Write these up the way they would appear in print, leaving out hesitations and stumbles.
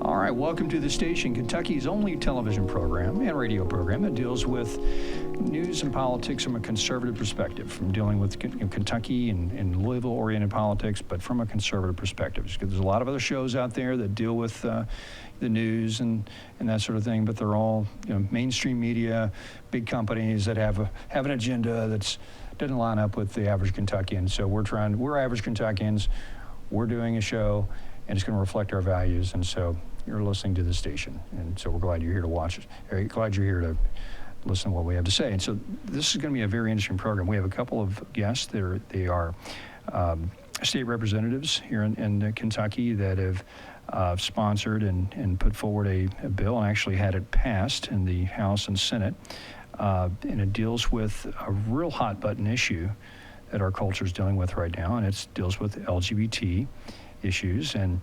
All right, welcome to the station, Kentucky's only television program and radio program that deals with news and politics from a conservative perspective, from dealing with Kentucky and Louisville-oriented politics, but from a conservative perspective. There's a lot of other shows out there that deal with the news and that sort of thing, but they're all mainstream media, big companies that have an agenda that doesn't line up with the average Kentuckian. So we're average Kentuckians. We're doing a show, and it's going to reflect our values, and so you're listening to the station, and so we're glad you're here to watch it. Very glad you're here to listen to what we have to say. And so this is going to be a very interesting program. We have a couple of guests. They are state representatives here in Kentucky that have sponsored and put forward a bill and actually had it passed in the House and Senate, and it deals with a real hot button issue that our culture is dealing with right now, and it deals with LGBT issues and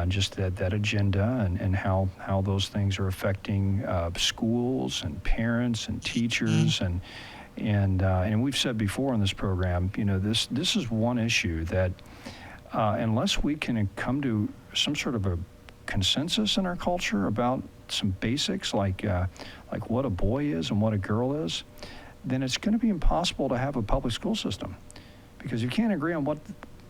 just that agenda and how those things are affecting schools and parents and teachers and we've said before in this program, this is one issue that unless we can come to some sort of a consensus in our culture about some basics like what a boy is and what a girl is, then it's going to be impossible to have a public school system, because you can't agree on what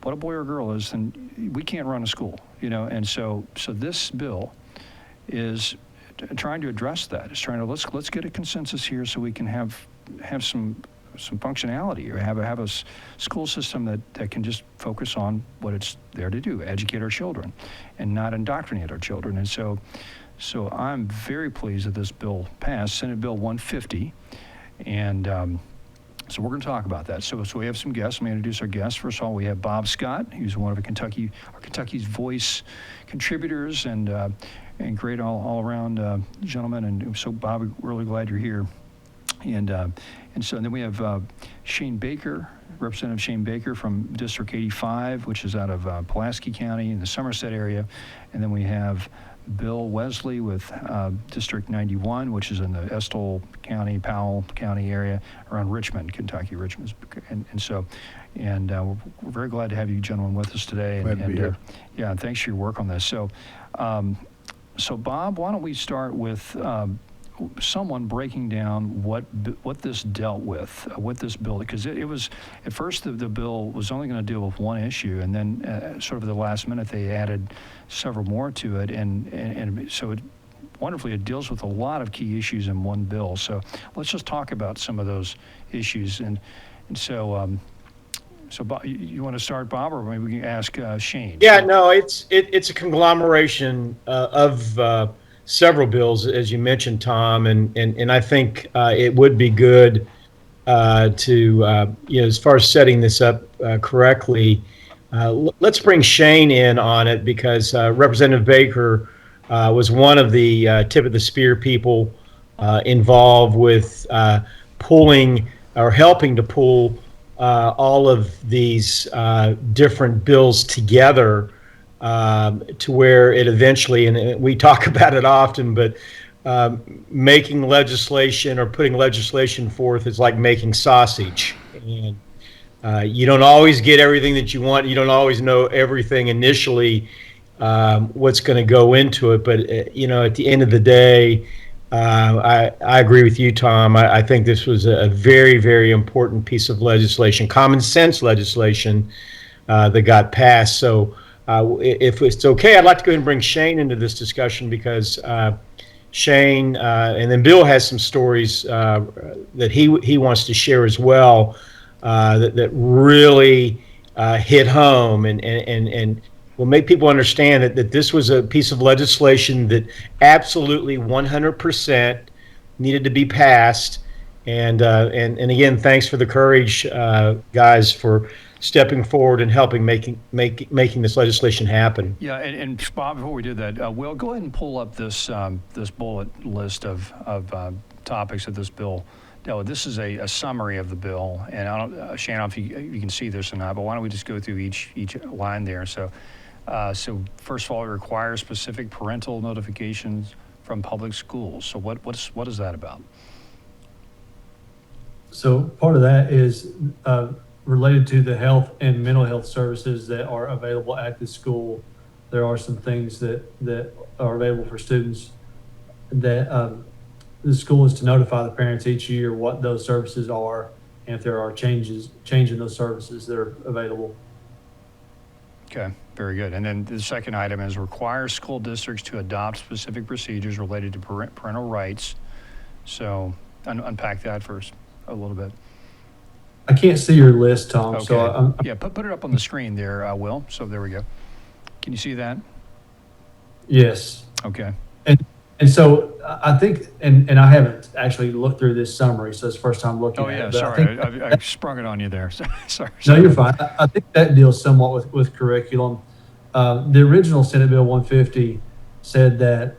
a boy or girl is, then we can't run a school, And so this bill is trying to address that. It's trying to let's get a consensus here so we can have some functionality, or have a school system that can just focus on what it's there to do, educate our children, and not indoctrinate our children. And so I'm very pleased that this bill passed, Senate Bill 150, and. So we're going to talk about that. So we have some guests. Let me introduce our guests. First of all, we have Bob Scott, who's one of Kentucky's Voice contributors and great all around gentleman. And so, Bob, we're really glad you're here. And then we have Shane Baker, Representative Shane Baker from District 85, which is out of Pulaski County in the Somerset area. And then we have Bill Wesley with District 91, which is in the Estill County, Powell County area around Richmond, Kentucky, Richmond. We're very glad to have you gentlemen with us today. Glad to be here. Yeah, and thanks for your work on this. So Bob, why don't we start with someone breaking down what this dealt with, what this bill, because it was, at first the bill was only going to deal with one issue, and then sort of at the last minute they added several more to it, and so it deals with a lot of key issues in one bill. So let's just talk about some of those issues, and so Bob, you want to start, Bob, or maybe we can ask Shane? Yeah, no, it's a conglomeration of several bills, as you mentioned, Tom, and I think it would be good to, as far as setting this up correctly, let's bring Shane in on it, because Representative Baker was one of the tip of the spear people involved with pulling or helping to pull all of these different bills together to where it eventually, and we talk about it often, but making legislation or putting legislation forth is like making sausage. And you don't always get everything that you want. You don't always know everything initially, what's going to go into it. But, at the end of the day, I agree with you, Tom. I think this was a very, very important piece of legislation, common sense legislation that got passed. So if it's okay, I'd like to go ahead and bring Shane into this discussion, because Shane and then Bill has some stories that he wants to share as well that really hit home and will make people understand that this was a piece of legislation that absolutely 100% needed to be passed. And again, thanks for the courage, guys, for stepping forward and helping making this legislation happen. Yeah, and Bob, before we do that, Will, go ahead and pull up this bullet list of topics that this bill dealt with. This is a summary of the bill, and I don't, Shane, I don't know if you can see this or not, but why don't we just go through each line there? So first of all, it requires specific parental notifications from public schools. So what is that about? So part of that is related to the health and mental health services that are available at the school. there are some things that are available for students that the school is to notify the parents each year what those services are, and if there are changes in those services that are available. Okay, very good. And then the second item is require school districts to adopt specific procedures related to parental rights. So unpack that first a little bit. I can't see your list, Tom. Okay. So Yeah, put it up on the screen there, Will. So there we go. Can you see that? yes. Okay. And so I think, and I haven't actually looked through this summary, so it's the first time looking Oh, at it. yeah, but sorry. I sprung it on you there. Sorry. No, you're fine. I think that deals somewhat with curriculum. The original Senate Bill 150 said that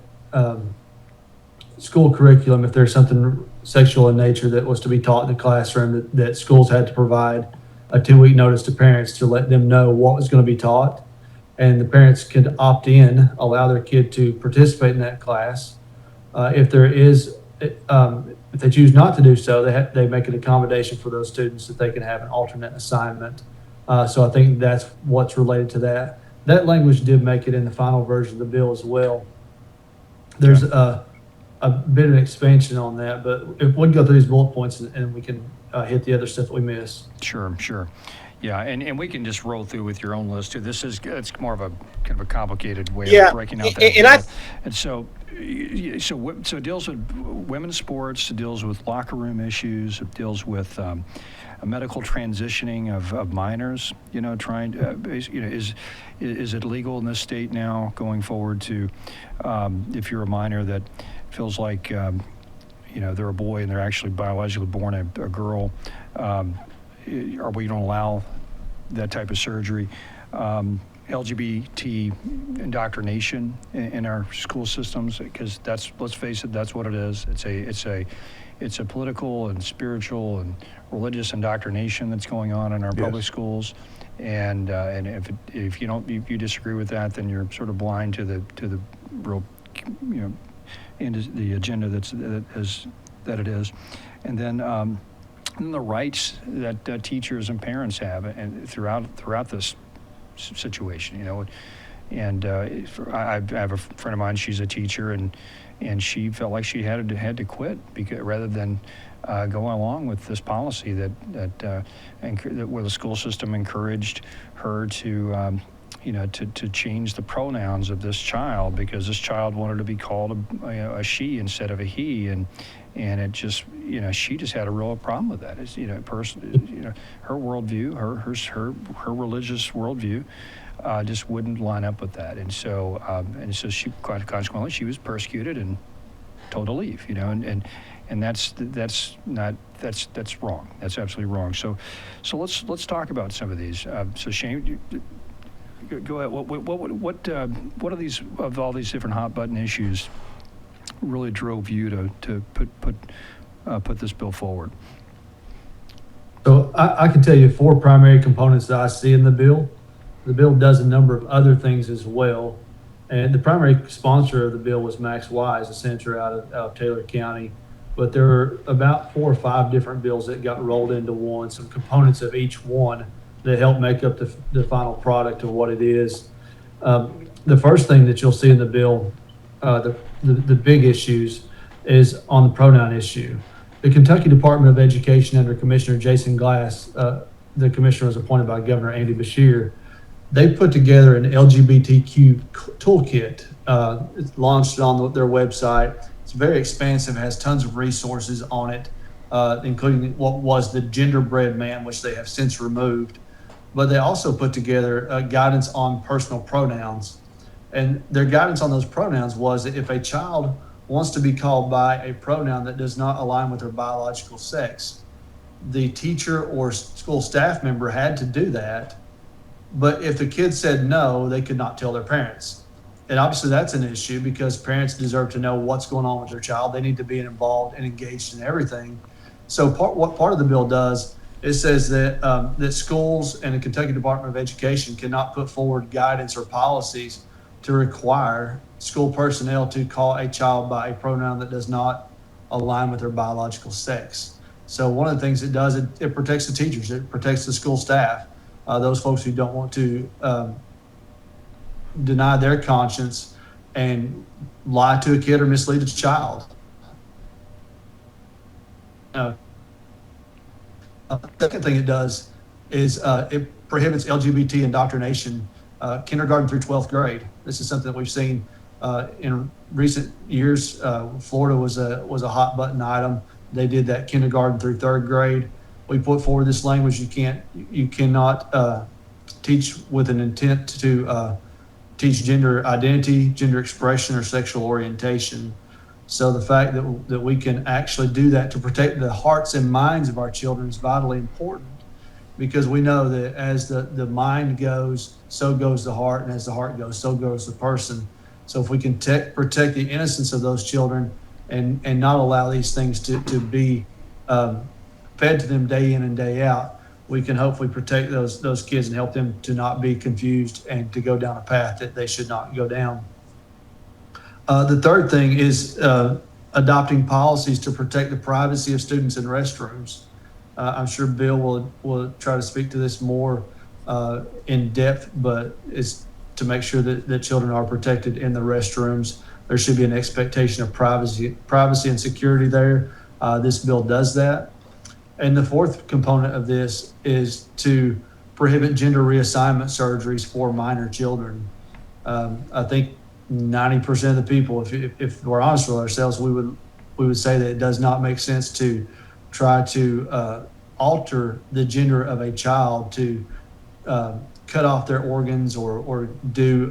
school curriculum, if there's something sexual in nature that was to be taught in the classroom, that schools had to provide a 2-week notice to parents to let them know what was going to be taught. And the parents could opt in, allow their kid to participate in that class. If there is, if they choose not to do so, they make an accommodation for those students that they can have an alternate assignment. So I think that's what's related to that. That language did make it in the final version of the bill as well. There's a bit of an expansion on that, but if we go through these bullet points and we can hit the other stuff that we missed. Sure. Yeah, and we can just roll through with your own list too. It's more of a kind of a complicated way of breaking out that. And so it deals with women's sports. It deals with locker room issues. It deals with a medical transitioning of minors. Trying to, is it legal in this state now going forward to if you're a minor that feels like they're a boy and they're actually biologically born a girl. Or we don't allow that type of surgery. LGBT indoctrination in our school systems, because let's face it, that's what it is. It's a political and spiritual and religious indoctrination that's going on in our public schools. And if you disagree with that, then you're sort of blind to the real the agenda that it is. And then the rights that teachers and parents have, and throughout this situation, And I have a friend of mine. She's a teacher, and she felt like she had to quit rather than go along with this policy that where the school system encouraged her to change the pronouns of this child because this child wanted to be called a she instead of a he, and it just she just had a real problem with that. It's her worldview, her religious worldview just wouldn't line up with that, and so she consequently she was persecuted and told to leave, and that's wrong. That's absolutely wrong. So let's talk about some of these. So Shane, go ahead. What are these of all these different hot button issues really drove you to put this bill forward? So I can tell you 4 primary components that I see in the bill. The bill does a number of other things as well. And the primary sponsor of the bill was Max Wise, a senator out of Taylor County. But there are about 4 or 5 different bills that got rolled into one, some components of each one that help make up the final product of what it is. The first thing that you'll see in the bill, the big issues, is on the pronoun issue. The Kentucky Department of Education under Commissioner Jason Glass, the commissioner was appointed by Governor Andy Beshear. They put together an LGBTQ toolkit. It's launched on their website. It's very expansive, has tons of resources on it, including what was the genderbread man, which they have since removed. But they also put together guidance on personal pronouns. And their guidance on those pronouns was that if a child wants to be called by a pronoun that does not align with their biological sex, the teacher or school staff member had to do that. But if the kid said no, they could not tell their parents. And obviously that's an issue because parents deserve to know what's going on with their child. They need to be involved and engaged in everything. So what part of the bill does, it says that that schools and the Kentucky Department of Education cannot put forward guidance or policies to require school personnel to call a child by a pronoun that does not align with their biological sex. So one of the things it does, it protects the teachers, it protects the school staff, those folks who don't want to deny their conscience and lie to a kid or mislead a child. The second thing it does is it prohibits LGBT indoctrination, kindergarten through 12th grade. This is something that we've seen in recent years. Florida was a hot button item. They did that kindergarten through third grade. We put forward this language: you cannot teach with an intent to teach gender identity, gender expression, or sexual orientation. So the fact that we can actually do that to protect the hearts and minds of our children is vitally important, because we know that as the mind goes, so goes the heart, and as the heart goes, so goes the person. So if we can protect the innocence of those children and not allow these things to be fed to them day in and day out, we can hopefully protect those kids and help them to not be confused and to go down a path that they should not go down. The third thing is adopting policies to protect the privacy of students in restrooms. I'm sure Bill will try to speak to this more in depth, but it's to make sure that children are protected in the restrooms. There should be an expectation of privacy and security there. This bill does that. And the fourth component of this is to prohibit gender reassignment surgeries for minor children. I think 90% of the people, if we're honest with ourselves, we would say that it does not make sense to try to alter the gender of a child to cut off their organs or do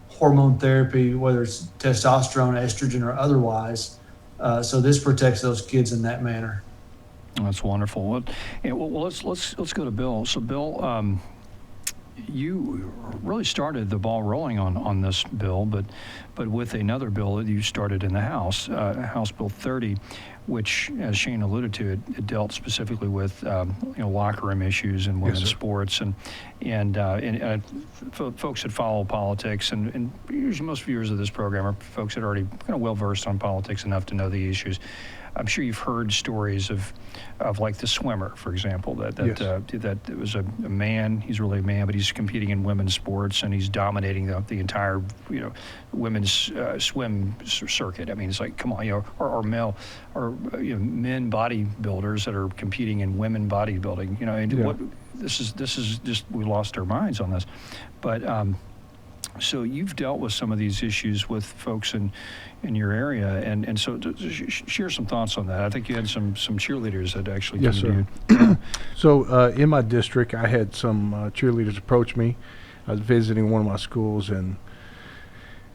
hormone therapy, whether it's testosterone, estrogen, or otherwise. So this protects those kids in that manner. That's wonderful. Well, let's go to Bill. So, Bill, you really started the ball rolling on this bill, but with another bill that you started in the House, House Bill 30, which, as Shane alluded to, it dealt specifically with locker room issues in women's sports, and folks that follow politics, and usually most viewers of this program are folks that are already kind of well versed on politics enough to know the issues. I'm sure you've heard stories of like the swimmer, for example, that it was a man. He's really a man, but he's competing in women's sports and he's dominating the entire women's swim circuit. I mean, it's like, come on, or male or men bodybuilders that are competing in women bodybuilding. This is just, we lost our minds on this, but. So you've dealt with some of these issues with folks in your area, and so share some thoughts on that. I think you had some cheerleaders that actually came to you. So in my district, I had some cheerleaders approach me. I was visiting one of my schools, and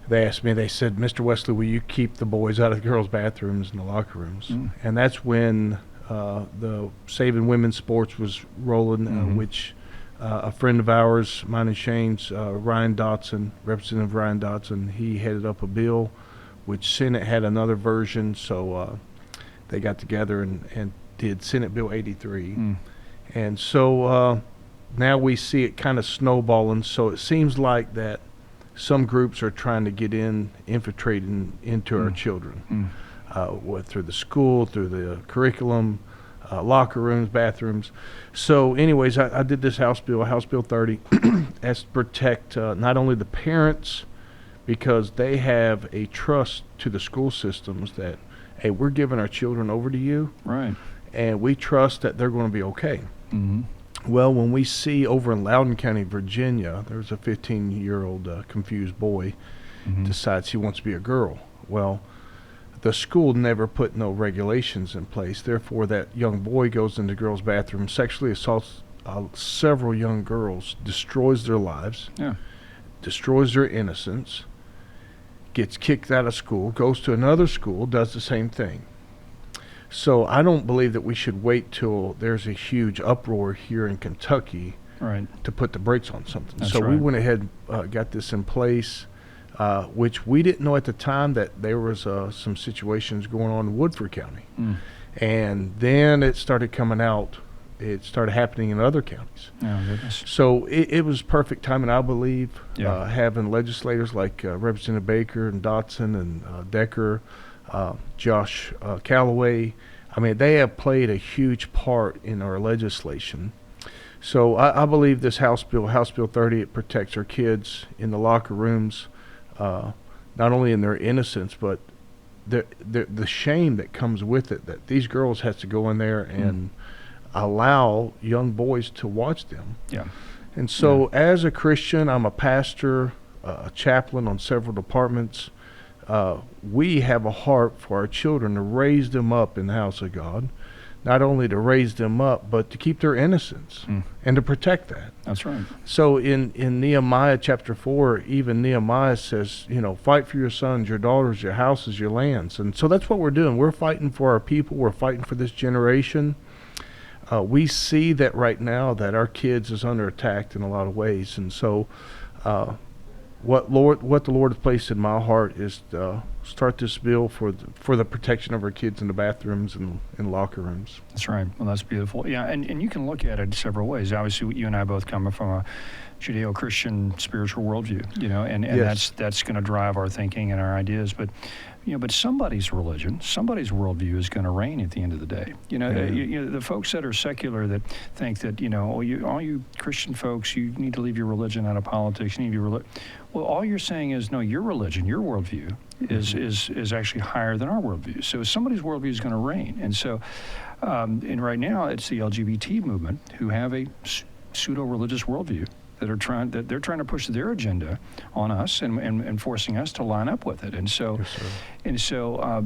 they asked me, they said, "Mr. Wesley, will you keep the boys out of the girls' bathrooms and the locker rooms?" And that's when the Saving Women's Sports was rolling, which a friend of ours, mine and Shane's, Ryan Dotson, Representative Ryan Dotson, he headed up a bill, which Senate had another version, so they got together and did Senate Bill 83. And so now we see it kind of snowballing, so it seems like that some groups are trying to get infiltrating into our children, through the school, through the curriculum, locker rooms, bathrooms. So anyways, I did this House Bill 30, as to protect not only the parents, because they have a trust to the school systems that, hey, we're giving our children over to you, right? And we trust that they're going to be okay. Well, when we see over in Loudoun County, Virginia, there's a 15-year-old confused boy decides he wants to be a girl. Well, the school never put no regulations in place. Therefore, that young boy goes into the girls' bathroom, sexually assaults several young girls, destroys their lives, destroys their innocence, gets kicked out of school, goes to another school, does the same thing. So I don't believe that we should wait till there's a huge uproar here in Kentucky to put the brakes on something. We went ahead, got this in place. Which we didn't know at the time that there was some situations going on in Woodford County. And then it started coming out. It started happening in other counties. Oh, goodness. So it was perfect timing, I believe, having legislators like Representative Baker and Dotson and Decker, Josh Callaway. I mean, they have played a huge part in our legislation. So I believe this House Bill 30, it protects our kids in the locker rooms, not only in their innocence, but the shame that comes with it, that these girls has to go in there and allow young boys to watch them. Yeah. And so as a Christian, I'm a pastor, a chaplain on several departments. We have a heart for our children to raise them up in the house of God, not only to raise them up, but to keep their innocence and to protect that. That's right. So in Nehemiah chapter 4, even Nehemiah says, fight for your sons, your daughters, your houses, your lands. And so that's what we're doing. We're fighting for our people. We're fighting for this generation. We see that right now that our kids is under attack in a lot of ways. And so what the Lord has placed in my heart is to start this bill for the protection of our kids in the bathrooms and in locker rooms. That's right. Well, that's beautiful. Yeah, and you can look at it several ways. Obviously, you and I both come from a Judeo-Christian spiritual worldview, and Yes. that's going to drive our thinking and our ideas. But but somebody's religion, somebody's worldview is going to reign at the end of the day. The folks that are secular that think that all you Christian folks, you need to leave your religion out of politics. You need your well, all you're saying is no, your religion, your worldview is actually higher than our worldview. So somebody's worldview is going to reign, and so and right now it's the LGBT movement who have a pseudo-religious worldview that they're trying to push their agenda on us and forcing us to line up with it. And so, so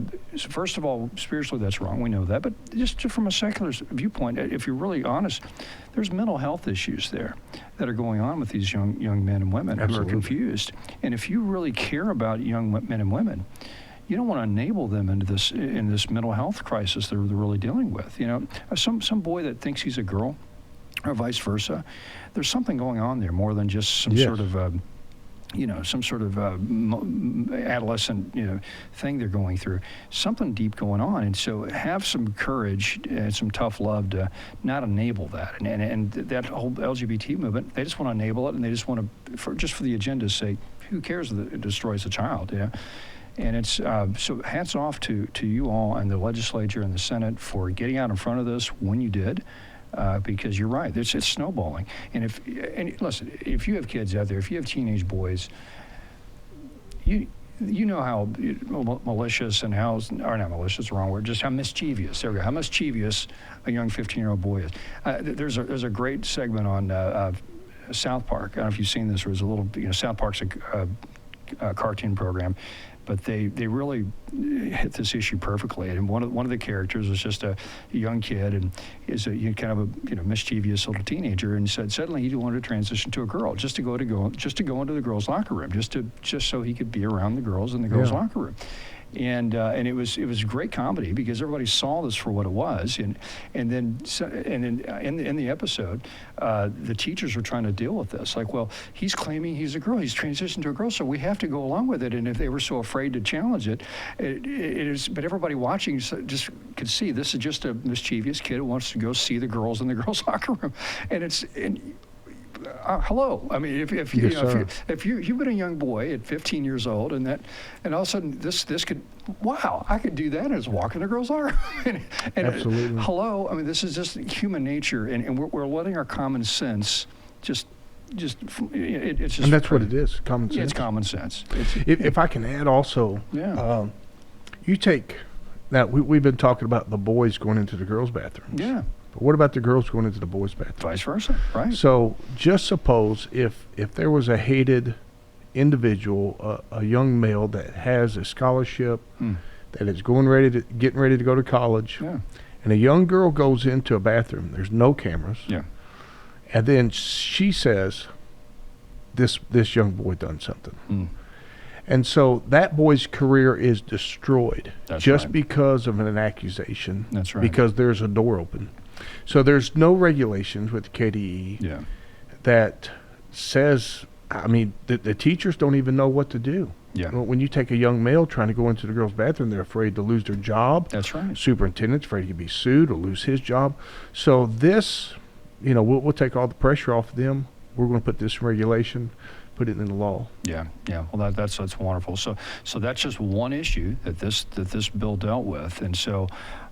first of all, spiritually that's wrong. We know that. But just from a secular viewpoint, if you're really honest, there's mental health issues there that are going on with these young men and women who are confused. And if you really care about young men and women, you don't want to enable them into this mental health crisis they're really dealing with. Some boy that thinks he's a girl, or vice versa, there's something going on there more than just some sort of adolescent thing they're going through. Something deep going on, and so have some courage and some tough love to not enable that. And that whole LGBT movement, they just want to enable it, and they just want to, for the agenda's sake, who cares that it destroys a child? Yeah. And it's so hats off to you all and the legislature and the Senate for getting out in front of this when you did. Because you're right, it's snowballing. And listen, if you have kids out there, if you have teenage boys, you know how malicious and or not malicious, the wrong word, just how mischievous. There we go. How mischievous a young 15-year-old boy is. There's a great segment on South Park. I don't know if you've seen this. There was a little, South Park's a cartoon program. But they really hit this issue perfectly. And one of the characters was just a young kid and is kind of a mischievous little teenager, and said suddenly he wanted to transition to a girl just to go into the girls' locker room, just so he could be around the girls in the girls' locker room. And it was great comedy because everybody saw this for what it was, and then in the episode, the teachers were trying to deal with this. Like, well, he's claiming he's a girl, he's transitioned to a girl, so we have to go along with it. And if they were so afraid to challenge it, it is. But everybody watching just could see this is just a mischievous kid who wants to go see the girls in the girls' locker room, hello. I mean, if you've been a young boy at 15 years old, and all of a sudden this could, wow, I could do that and just walk in a girl's locker room. and Absolutely. Hello. I mean, this is just human nature, and we're letting our common sense it's just. And that's what it is. Common sense. Yeah, it's common sense. If I can add also, you take now we've been talking about the boys going into the girls' bathrooms. Yeah. But what about the girls going into the boys' bathroom? Vice versa, right? So just suppose if there was a hated individual, a young male that has a scholarship, that is getting ready to go to college, and a young girl goes into a bathroom. There's no cameras. Yeah. And then she says, "This young boy done something." And so that boy's career is destroyed because of an accusation. That's right. Because there's a door open. So there's no regulations with KDE that says, I mean, the teachers don't even know what to do. Yeah. When you take a young male trying to go into the girls' bathroom, they're afraid to lose their job. That's right. Superintendent's afraid he could be sued or lose his job. So this, we'll take all the pressure off of them. We're going to put this in regulation. put it in the law. Yeah. Well, that's wonderful. So that's just one issue that this bill dealt with, and so,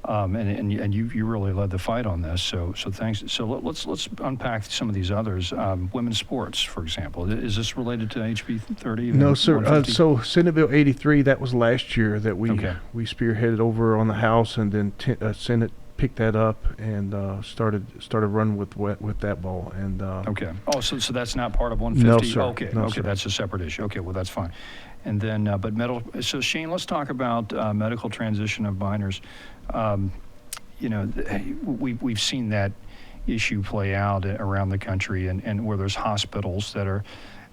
and you really led the fight on this. So thanks. So let's unpack some of these others. Women's sports, for example, is this related to HB 30? No, sir. 150? So Senate Bill 83, that was last year that we Okay. spearheaded over on the House, and then Senate picked that up and started running with that ball. And Okay. Oh, so that's not part of 150? No, sir. Okay. No, Okay. sir. That's a separate issue. Okay. Well, that's fine. And then, but so Shane, let's talk about medical transition of minors. We've seen that issue play out around the country, and where there's hospitals that are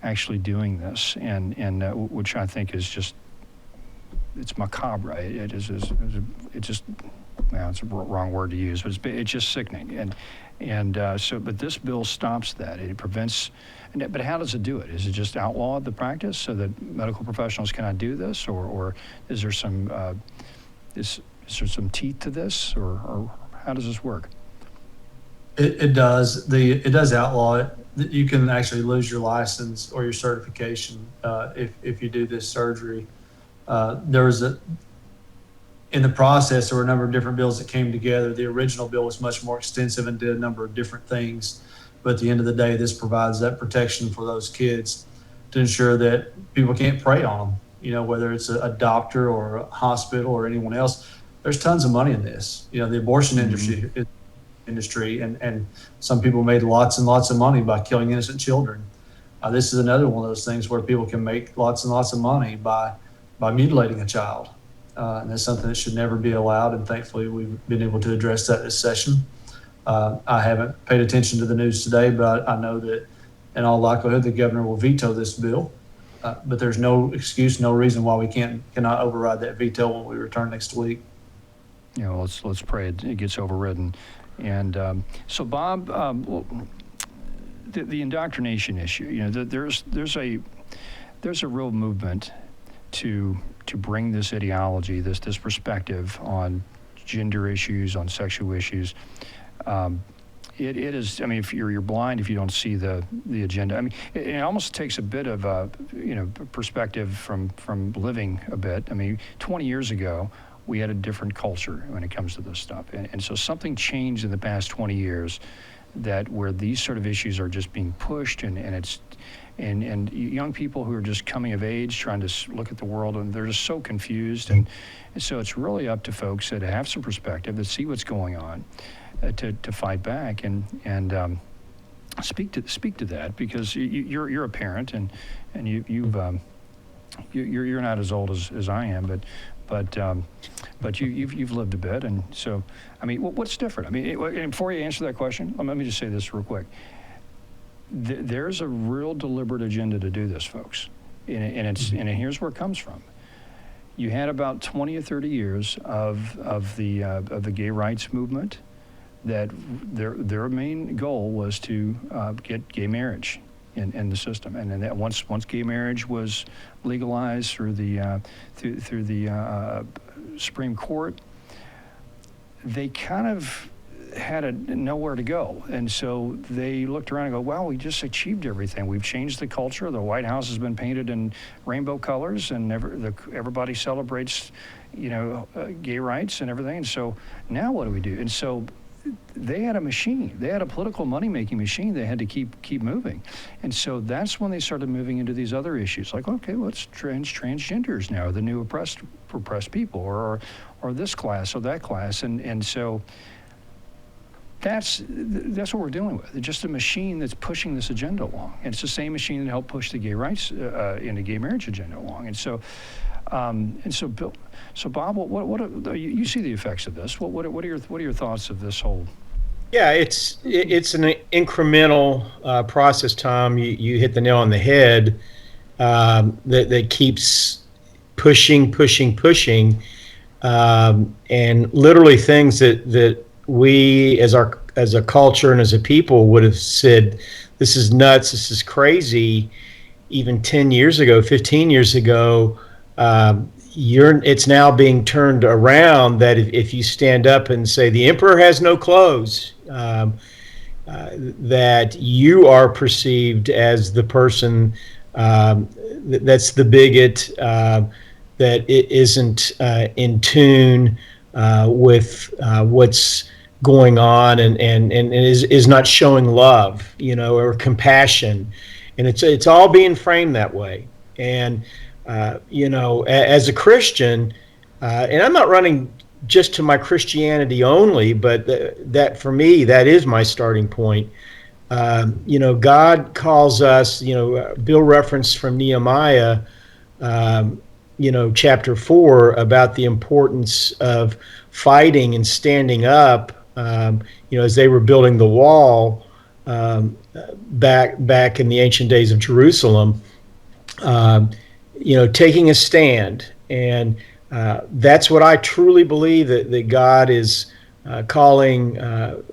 actually doing this, and which I think is just, it's macabre. Right? It's just. Well, it's a wrong word to use, but it's just sickening. But this bill stops that. It prevents. But how does it do it? Is it just outlaw the practice so that medical professionals cannot do this, or is there some is there some teeth to this, or how does this work? It does. It does outlaw it. You can actually lose your license or your certification if you do this surgery. In the process, there were a number of different bills that came together. The original bill was much more extensive and did a number of different things. But at the end of the day, this provides that protection for those kids to ensure that people can't prey on them. Whether it's a doctor or a hospital or anyone else, there's tons of money in this. The abortion industry, and some people made lots and lots of money by killing innocent children. This is another one of those things where people can make lots and lots of money by mutilating a child. And that's something that should never be allowed. And thankfully, we've been able to address that this session. I haven't paid attention to the news today, but I know that in all likelihood, the governor will veto this bill. But there's no excuse, no reason why we cannot override that veto when we return next week. Let's pray it gets overridden. And so, Bob, the indoctrination issue. There's a real movement to bring this ideology, this perspective on gender issues, on sexual issues. It is. I mean, if you're blind if you don't see the agenda. I mean, it almost takes a bit of a perspective from living a bit. I mean, 20 years ago, we had a different culture when it comes to this stuff, and so something changed in the past 20 years, that where these sort of issues are just being pushed, and it's. And young people who are just coming of age, trying to look at the world, and they're just so confused. And so it's really up to folks that have some perspective, that see what's going on, to fight back and speak to that, because you're a parent, and you're not as old as I am, but you've lived a bit, and so I mean, what's different? I mean, and before you answer that question, let me just say this real quick. There's a real deliberate agenda to do this, folks, and here's where it comes from. You had about 20 or 30 years of the gay rights movement, that their main goal was to get gay marriage in the system, and then that once gay marriage was legalized through the Supreme Court, they kind of had nowhere to go, and so they looked around and go, "Well, we just achieved everything. We've changed the culture. The White House has been painted in rainbow colors, and everybody celebrates, gay rights and everything. And so now what do we do?" And so they had a machine. They had a political money-making machine. They had to keep moving, and so that's when they started moving into these other issues, like, okay, what's transgenders now, the new oppressed people, or this class or that class, and so. That's what we're dealing with. It's just a machine that's pushing this agenda along, and it's the same machine that helped push the gay rights and the gay marriage agenda along. And so, Bill, Bob, what you see the effects of this? What are your thoughts of this whole? Yeah, it's an incremental process, Tom. You hit the nail on the head. That keeps pushing, and literally things that we as a culture and as a people would have said, this is nuts, this is crazy, even 10 years ago, 15 years ago. It's now being turned around that if you stand up and say the emperor has no clothes, that you are perceived as the person that's the bigot, that it isn't in tune with what's going on, and is not showing love, or compassion, and it's all being framed that way. And as a Christian, and I'm not running just to my Christianity only, but that for me, that is my starting point. God calls us, Bill referenced from Nehemiah, chapter 4, about the importance of fighting and standing up, as they were building the wall back in the ancient days of Jerusalem, taking a stand. And that's what I truly believe that God is calling,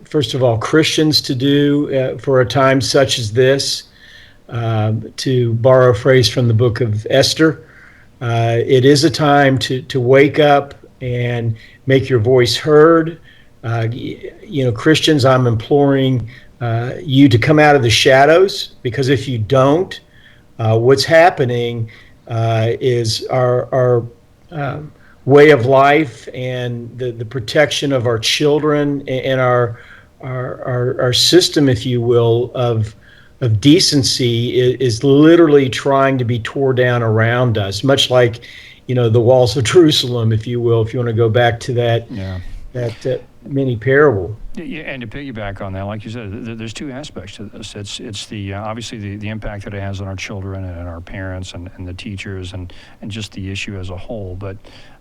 first of all, Christians to do for a time such as this. To borrow a phrase from the book of Esther, it is a time to wake up and make your voice heard. Christians, I'm imploring you to come out of the shadows, because if you don't, what's happening is our way of life and the protection of our children and our system, if you will, of decency is literally trying to be torn down around us, much like the walls of Jerusalem, if you will, if you want to go back to that mini parable. Yeah, and to piggyback on that, like you said, there's two aspects to this. It's the obviously the impact that it has on our children and our parents and the teachers and just the issue as a whole.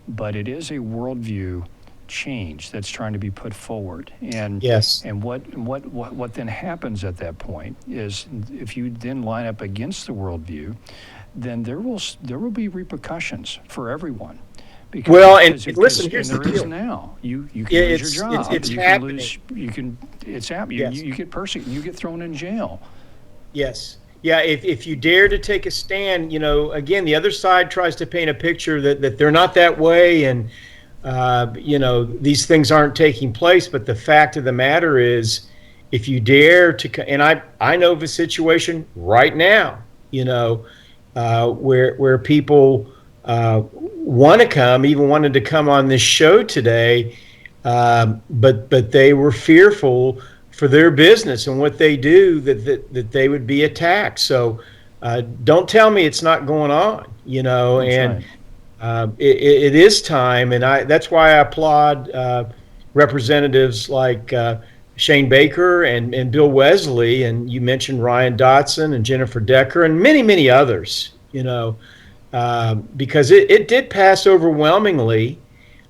But it is a worldview change that's trying to be put forward. And yes. And what then happens at that point is, if you then line up against the worldview, then there will be repercussions for everyone. Because listen, here's the deal. Now you can lose your job. It's happening. It's happening. Yes. You get persecuted. You get thrown in jail. Yes. Yeah. If you dare to take a stand, again, the other side tries to paint a picture that they're not that way, and these things aren't taking place. But the fact of the matter is, if you dare to, and I know of a situation right now, where people want to come, even wanted to come on this show today, but they were fearful for their business and what they do, that they would be attacked. So don't tell me it's not going on, That's right. It is time, and that's why I applaud representatives like Shane Baker and Bill Wesley, and you mentioned Ryan Dotson and Jennifer Decker and many, many others, because it did pass overwhelmingly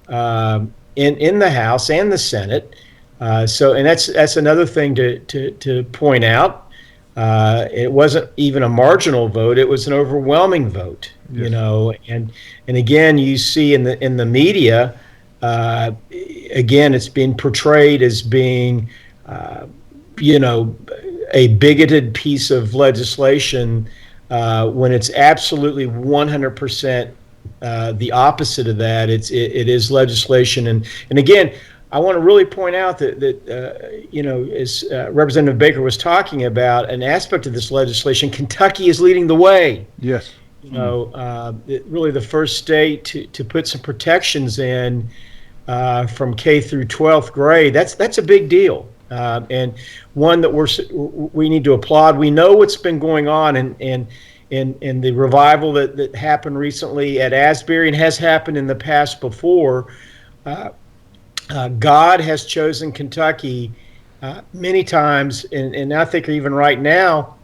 in the House and the Senate. And that's another thing to point out. It wasn't even a marginal vote; it was an overwhelming vote. Yes. And again, you see in the media, again, it's being portrayed as being, a bigoted piece of legislation, when it's absolutely 100% the opposite of that. It is legislation, and again, I want to really point out that as Representative Baker was talking about, an aspect of this legislation, Kentucky is leading the way. Yes. Really the first state to put some protections in from K through 12th grade. That's a big deal, and one that we need to applaud. We know what's been going on in the revival that happened recently at Asbury and has happened in the past before. God has chosen Kentucky many times, and I think even right now,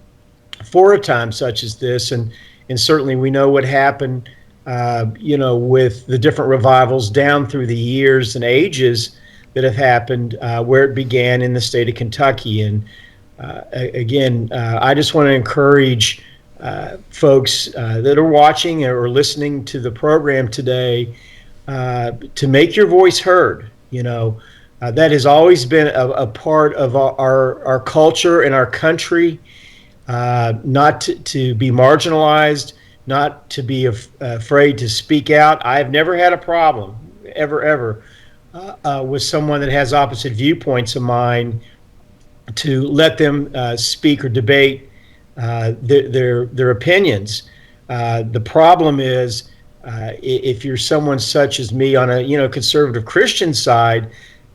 for a time such as this. And certainly we know what happened, with the different revivals down through the years and ages that have happened, where it began in the state of Kentucky. And again, I just want to encourage folks that are watching or listening to the program today to make your voice heard. That has always been a part of our culture and our country, not to be marginalized, not to be afraid to speak out. I've never had a problem, ever, with someone that has opposite viewpoints of mine, to let them speak or debate their opinions. The problem is, if you're someone such as me on a conservative Christian side,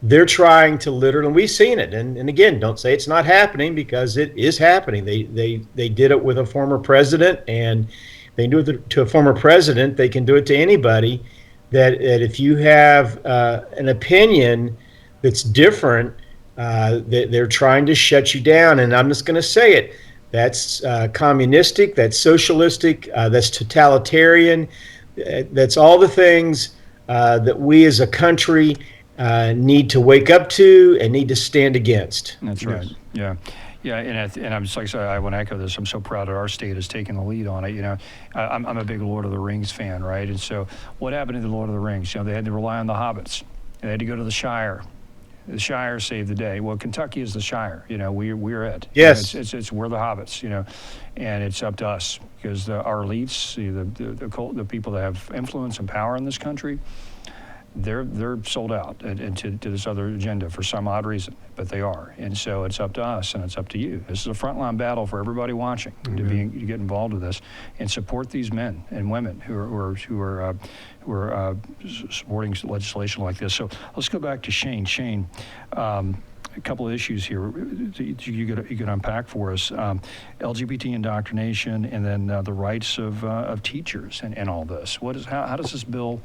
they're trying to literally, and we've seen it, and again, don't say it's not happening, because it is happening. They did it with a former president, and they do it to a former president. They can do it to anybody. That if you have an opinion that's different, they're trying to shut you down. And I'm just going to say it. That's communistic, that's socialistic, that's totalitarian. That's all the things that we as a country need to wake up to and need to stand against. That's right. Yeah. Yeah, and I'm just like I said, I want to echo this. I'm so proud that our state is taking the lead on it. I'm a big Lord of the Rings fan, right? And so, what happened in the Lord of the Rings? They had to rely on the hobbits. They had to go to the Shire. The Shire saved the day. Well, Kentucky is the Shire. We're it. Yes. It's we're the hobbits. And it's up to us, because our elites, the people that have influence and power in this country, they're sold out to this other agenda for some odd reason, but they are. And so it's up to us, and it's up to you. This is a frontline battle for everybody watching to get involved with this and support these men and women who are supporting legislation like this. So let's go back to Shane. Shane, a couple of issues here you could unpack for us: LGBT indoctrination, and then the rights of teachers, and all this. How does this bill?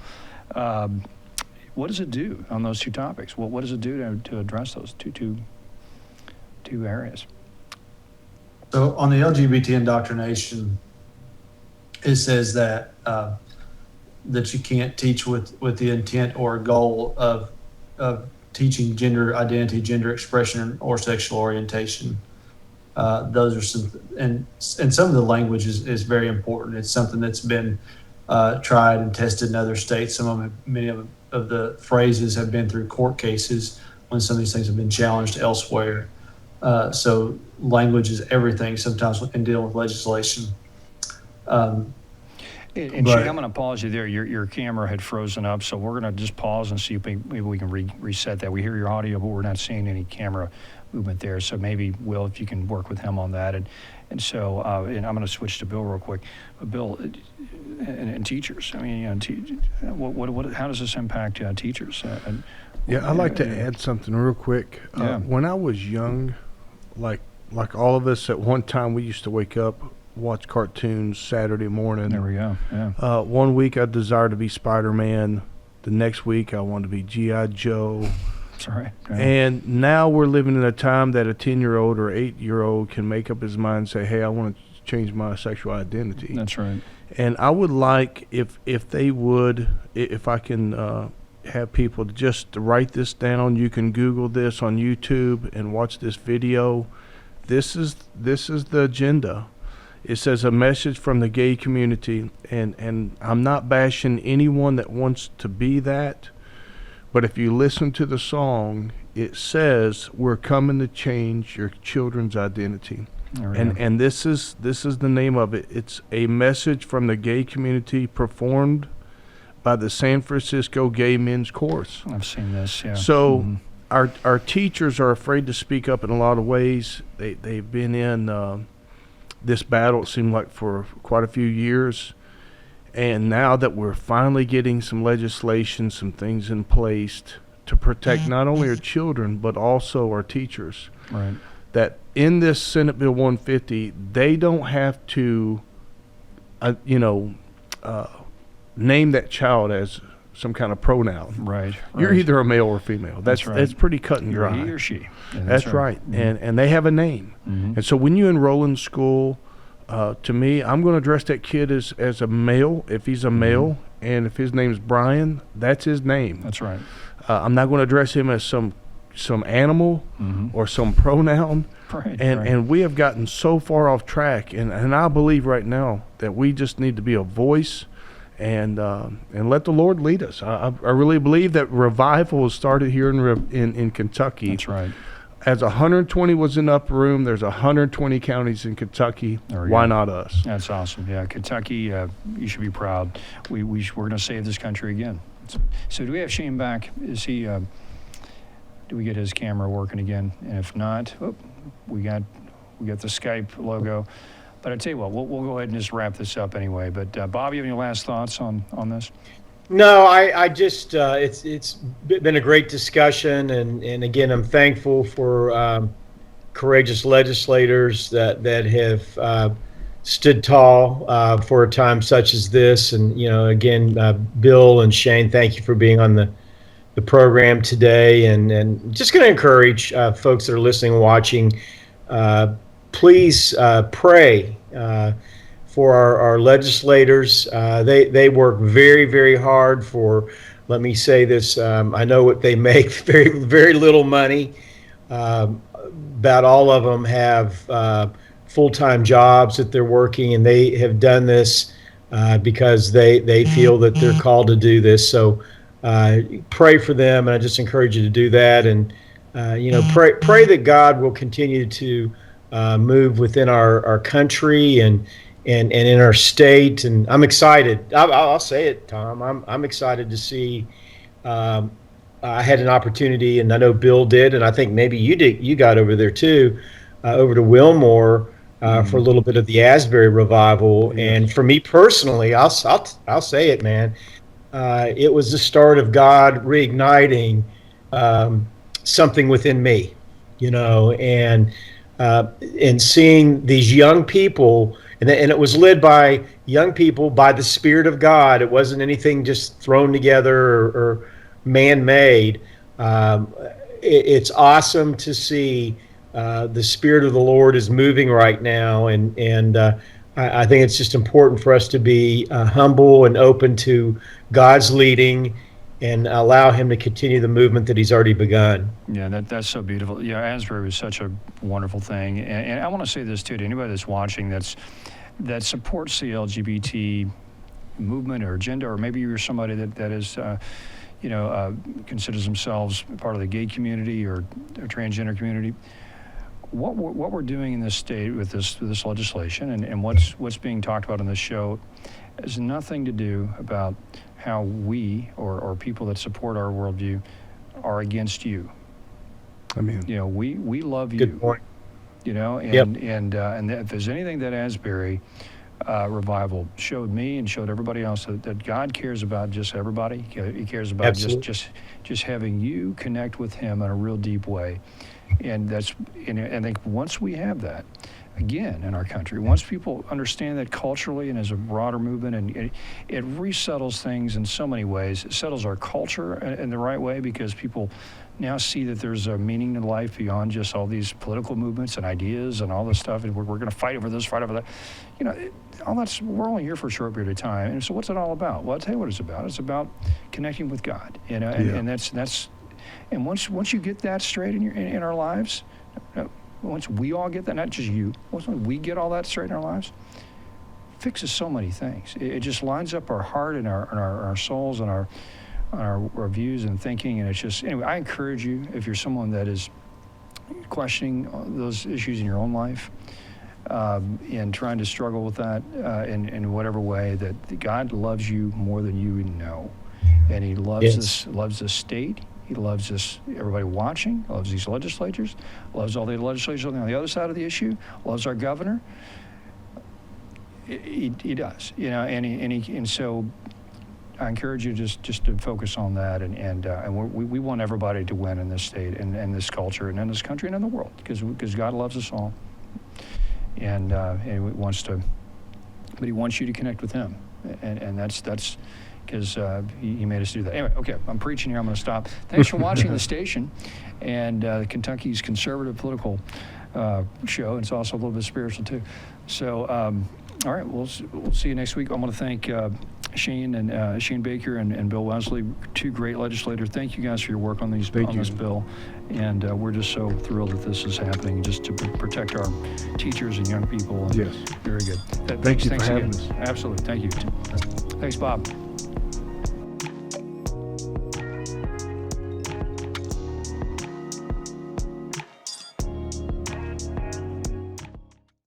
What does it do on those two topics? What does it do to address those two areas? So on the LGBT indoctrination, it says that that you can't teach with the intent or goal of teaching gender identity, gender expression, or sexual orientation. Those are some, and some of the language is very important. It's something that's been tried and tested in other states. Many of the phrases have been through court cases when some of these things have been challenged elsewhere. So language is everything sometimes in dealing with legislation. And Shane, I'm going to pause you there. Your camera had frozen up, so we're going to just pause and see if maybe we can reset that. We hear your audio, but we're not seeing any camera movement there. So maybe, Will, if you can work with him on that. And so, and I'm going to switch to Bill real quick. Bill, and teachers. I mean, how does this impact teachers? I'd like to add something real quick. When I was young, like all of us, at one time we used to wake up, watch cartoons Saturday morning. There we go. Yeah. One week I desired to be Spider-Man. The next week I wanted to be G.I. Joe. Sorry. Yeah. And now we're living in a time that a 10-year-old or 8-year-old can make up his mind and say, hey, I want to change my sexual identity. That's right. And I would like, if I can have people just write this down. You can Google this on YouTube and watch this video. This is the agenda. It says a message from the gay community, and I'm not bashing anyone that wants to be that, but if you listen to the song, it says we're coming to change your children's identity. And this is the name of it. It's a message from the gay community performed by the San Francisco Gay Men's Chorus. I've seen this, yeah. So our teachers are afraid to speak up in a lot of ways. They've been in this battle, it seemed like, for quite a few years. And now that we're finally getting some legislation, some things in place to protect not only our children, but also our teachers. Right. That in this Senate Bill 150, they don't have to, name that child as some kind of pronoun. Right. You're either a male or female. That's right. That's pretty cut and You're dry. he or she. Yeah, that's right. Mm-hmm. And they have a name. Mm-hmm. And so when you enroll in school, to me, I'm going to address that kid as a male if he's a male, and if his name's Brian, that's his name. That's right. I'm not going to address him as some animal or some pronoun. Right, and we have gotten so far off track, and I believe right now that we just need to be a voice and let the Lord lead us. I really believe that revival has started here in Kentucky. That's right. As 120 was in the upper room, there's 120 counties in Kentucky. Why not us? That's awesome. Yeah, Kentucky, you should be proud. We're going to save this country again. So do we have Shane back? Is he? Do we get his camera working again? And if not, we got the Skype logo. But I tell you what, we'll go ahead and just wrap this up anyway. But Bob, you have any last thoughts on this? No, I just it's been a great discussion, and again, I'm thankful for courageous legislators that have stood tall for a time such as this. And again, Bill and Shane, thank you for being on the program today, and just going to encourage folks that are listening and watching. Please pray for our legislators. They work very, very hard for, let me say this, I know what they make, very, very little money. About all of them have full-time jobs that they're working, and they have done this because they feel that they're called to do this. So pray for them, and I just encourage you to do that. And pray that God will continue to move within our country and in our state. And I'm excited. I'll say it, Tom. I'm excited to see. I had an opportunity, and I know Bill did, and I think maybe you did. You got over there too, over to Wilmore for a little bit of the Asbury revival. And for me personally, I'll say it, man. It was the start of God reigniting something within me, and seeing these young people, and it was led by young people by the Spirit of God. It wasn't anything just thrown together or man-made. It's awesome to see the Spirit of the Lord is moving right now, and I think it's just important for us to be humble and open to God's leading and allow Him to continue the movement that He's already begun. Yeah, that's so beautiful. Yeah, Asbury was such a wonderful thing, and I want to say this too to anybody that's watching that supports the LGBT movement or agenda, or maybe you're somebody that is. Considers themselves part of the gay community or transgender community. What we're doing in this state with this legislation and what's being talked about on this show has nothing to do about how we or people that support our worldview are against you. I mean, we love you. Good point. And if there's anything that Asbury revival showed me and showed everybody else that God cares about just everybody. He cares about just having you connect with Him in a real deep way, and I think once we have that again in our country, once people understand that culturally and as a broader movement, and it resettles things in so many ways. It settles our culture in the right way because people now see that there's a meaning to life beyond just all these political movements and ideas and all this stuff, and we're going to fight over this, fight over that. All that's, we're only here for a short period of time. And so what's it all about? Well, I'll tell you what it's about. It's about connecting with God. And that's and once you get that straight in our lives, once we all get that, not just you, once we get all that straight in our lives, fixes so many things. It just lines up our heart and our souls and our views and thinking, and it's just, anyway, I encourage you, if you're someone that is questioning those issues in your own life and trying to struggle with that in whatever way, that God loves you more than you even know, and He loves this state. He loves us, everybody watching, loves these legislators, loves all the legislators on the other side of the issue, loves our governor. He does, and so I encourage you just to focus on that, and we want everybody to win in this state and this culture and in this country and in the world, because God loves us all, and He wants to, but He wants you to connect with Him, and that's because he made us do that. Anyway, okay, I'm preaching here. I'm going to stop. Thanks for watching the station and Kentucky's conservative political show. It's also a little bit spiritual too. So, all right, we'll see you next week. I'm going to thank Shane Baker and Bill Wesley, two great legislators. Thank you guys for your work on this bill, and we're just so thrilled that this is happening, just to protect our teachers and young people. And yes, very good. Thanks for having us. Absolutely, thank you. Thanks, Bob.